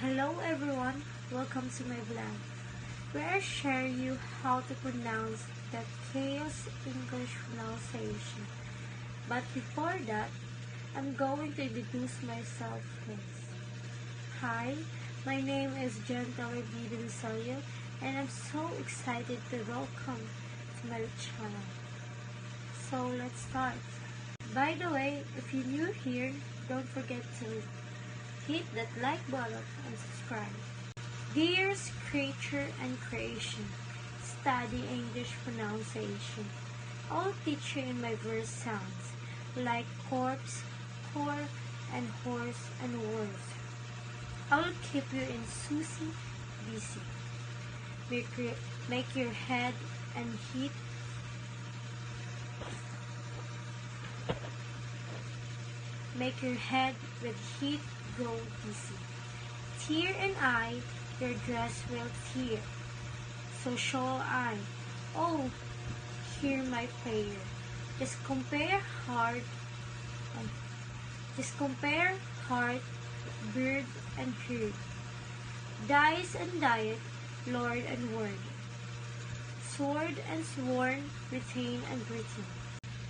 Hello everyone, welcome to my vlog, where I share you how to pronounce the chaos English pronunciation. But before that, I'm going to introduce myself first. Hi, my name is Gentle Bidensoyo, and I'm so excited to welcome to my channel. So let's start. By the way, if you're new here, don't forget to hit that like button and subscribe. Dear Creature and Creation, study English pronunciation. I'll teach you in my verse sounds, like corpse, core, and horse, and words. I'll keep you in Susie busy. Make your head and heat Make your head with heat go dizzy. Tear and I, your dress will tear. So shall I. Oh, hear my prayer. Just compare heart, bird and herd. Dice and diet, Lord and word. Sword and sworn, retain and written.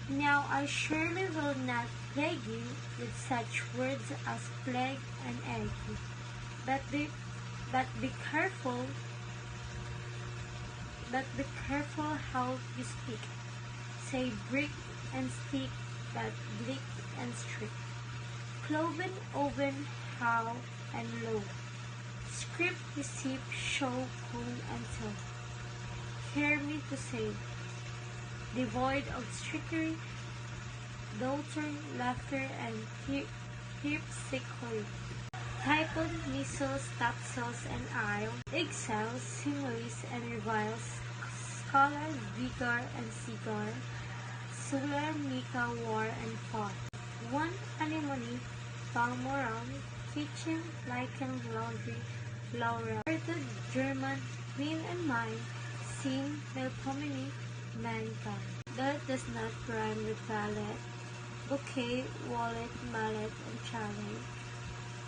Now I surely will not plague you with such words as plague and ague, but be careful how you speak. Say brick and stick, but bleak and strict. Cloven, oven, how and low. Script, receive, show, home and tell. Hear me to say, devoid of trickery, daughter, laughter, and terpsichore. Typhon, measles, tapsels, and isle, exiles, similes, and reviles, scholar, vigar, and cigar, solar, mica, war, and fought. One anemone, palmoram, kitchen, lichen, laundry, laura, German, mean and mine, sin, melpomene, mankind. That does not rhyme with valet, bouquet, wallet, mallet, and chalet.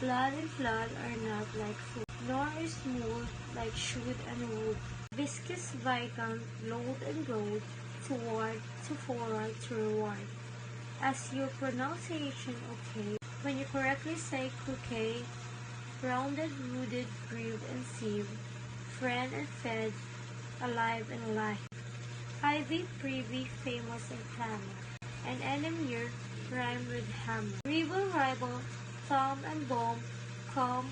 Blood and flood are not like food, nor is mold like should and wood. Viscous, viscount, load and road, toward, to forward, to reward. As your pronunciation okay, when you correctly say croquet, rounded, wooded, grieved, and sieve, friend and fed, alive and alive. Ivy, privy, famous and clamor, and enemy rhyme with hammer. Rival, thumb and bomb, come,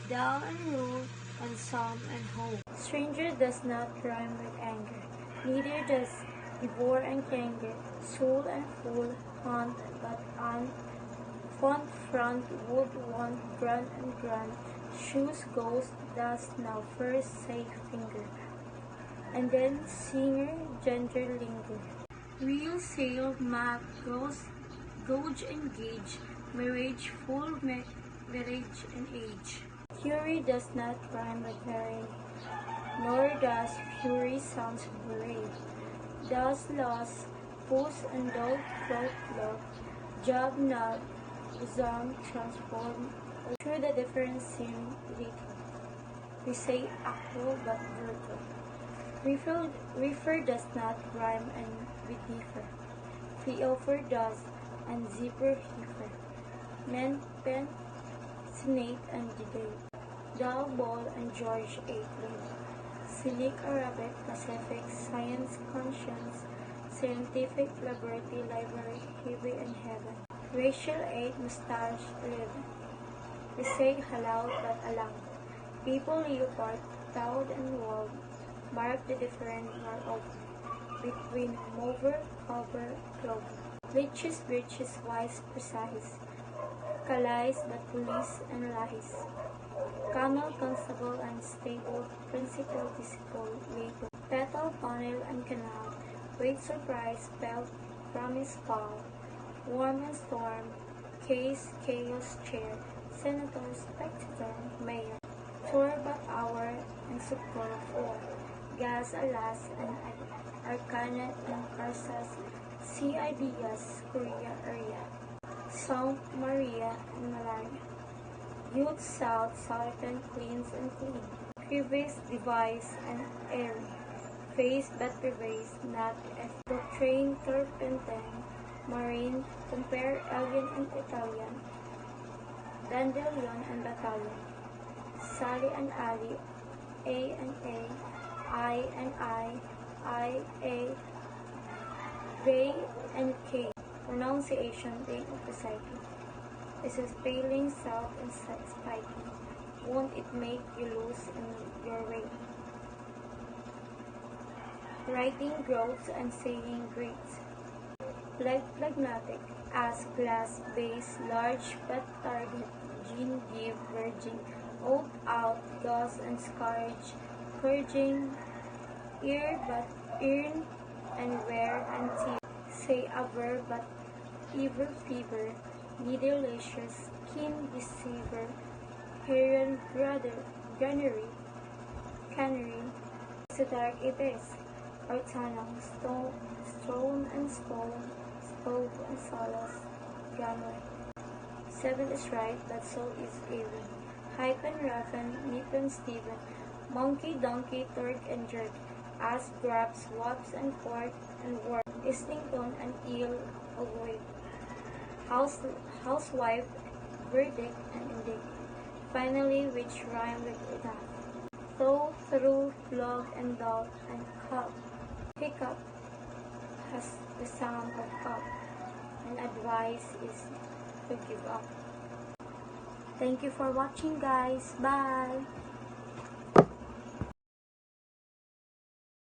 down and rule, and psalm and home. Stranger does not rhyme with anger, neither does devour and clanger. Soul and fool, hunt, but on, font, front, wood, want, grunt and grunt. Shoes, ghost, dust, now first say finger. And then singer, gender, linger. Real, sail, map, gauge and gauge, marriage, full, marriage and age. Fury does not rhyme with marriage, nor does fury sounds brave. Does, loss, post and dog, cloak, love, job, not, zone, transform. Through the difference seem little. We say aqua but brutal. Reefer does not rhyme and with differ. Theofer does, and zipper heifer. Men, pen, senate and debate. Doll, ball, and George 8 lane. Cynic, Arabic, Pacific, science, conscience, scientific, laboratory, library, heavy and heaven. Racial 8, mustache 11. We say halal but alam. People, leopard, cloud and wall. Mark the difference of between mover, cover, clover. Riches, riches, wise, precise. Calais, but police and lies. Camel, constable and stable, principal, disciple, labor. Petal, funnel and canal. Wait, surprise, belt, promise, call. Warm and storm, case, chaos, chair. Senator, spectator, mayor. Tour, but hour, and support, 4. Gas, alas, and arcana and carsas, sea ideas, Korea area, South Maria and Malaya. Youth south, southern cleans and clean. Crevice, device, and airy. Face but pervase, not F. Doctrine, turpentine, marine, compare alien and Italian. Dandelion and battalion. Sally and alley, A and A, I and I, A, they and K. Pronunciation, they of the psyche. This is failing self and spiking. Won't it make you lose in your way? Writing grows and saying greats. Phlegmatic, as glass, base, large but target, gene give, verging, old out, gauze and scourge, purging, ear but earn, and wear and tear. Say aver but evil fever, needle lashes, keen deceiver, heron brother, gunnery, cannery, so dark abyss, artanum, stone and stone, stove and solace, grammar. 7 is right, but so is Aaron. Hyphen, Raffen, Nippon, Stephen, monkey, donkey, Turk and jerk, ass, grabs, wops and fork and work, Islington and eel, avoid. Housewife, verdict and indict. Finally, which rhyme with enough. Though, through, flog and dog and cup. Hiccup has the sound of cup, and advice is to give up. Thank you for watching, guys. Bye!